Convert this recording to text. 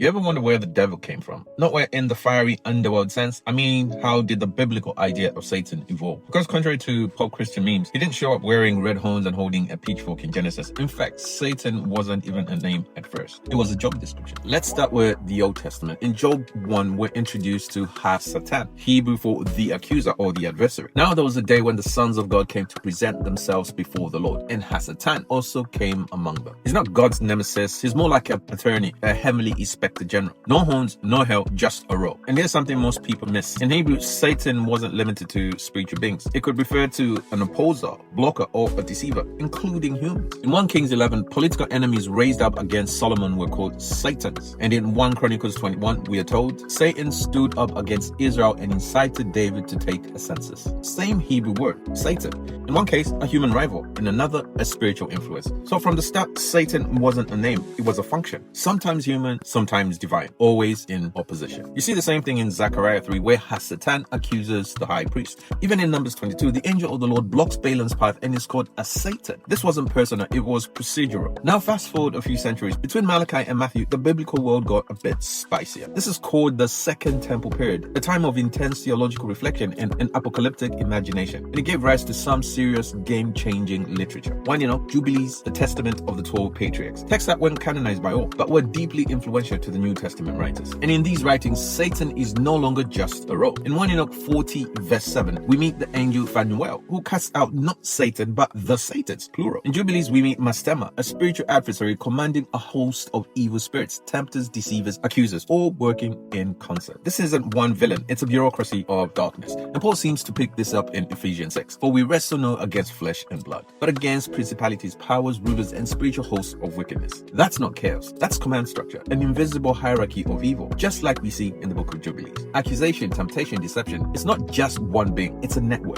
You ever wonder where the devil came from? Not where in the fiery underworld sense. I mean, how did the biblical idea of Satan evolve? Because contrary to pop Christian memes, he didn't show up wearing red horns and holding a pitchfork in Genesis. In fact, Satan wasn't even a name at first. It was a job description. Let's start with the Old Testament. In Job 1, we're introduced to Hassatan, Hebrew for the accuser or the adversary. Now there was a day when the sons of God came to present themselves before the Lord, and Hassatan also came among them. He's not God's nemesis. He's more like an attorney, a heavenly inspector general. No horns, no hell, just a row. And here's something most people miss. In Hebrew, Satan wasn't limited to spiritual beings. It could refer to an opposer, blocker, or a deceiver, including humans. In 1 Kings 11, political enemies raised up against Solomon were called Satans. And in 1 Chronicles 21, we are told, Satan stood up against Israel and incited David to take a census. Same Hebrew word, Satan. In one case, a human rival. In another, a spiritual influence. So from the start, Satan wasn't a name. It was a function. Sometimes human, sometimes divine, always in opposition. You see the same thing in Zechariah 3, where Hassatan accuses the high priest. Even in Numbers 22, the angel of the Lord blocks Balaam's path and is called a Satan. This wasn't personal, it was procedural. Now fast forward a few centuries, between Malachi and Matthew, the biblical world got a bit spicier. This is called the Second Temple period, a time of intense theological reflection and an apocalyptic imagination. And it gave rise to some serious game-changing literature. One, Jubilees, the Testament of the 12 Patriarchs. Texts that weren't canonized by all, but were deeply influential to the New Testament writers. And in these writings, Satan is no longer just a row. In 1 Enoch 40 verse 7, we meet the angel Phanuel, who casts out not Satan, but the Satans, plural. In Jubilees, we meet Mastema, a spiritual adversary commanding a host of evil spirits, tempters, deceivers, accusers, all working in concert. This isn't one villain, it's a bureaucracy of darkness. And Paul seems to pick this up in Ephesians 6. For we wrestle not against flesh and blood, but against principalities, powers, rulers, and spiritual hosts of wickedness. That's not chaos, that's command structure, an invisible hierarchy of evil, just like we see in the book of Jubilees. Accusation, temptation, deception, it's not just one being, it's a network.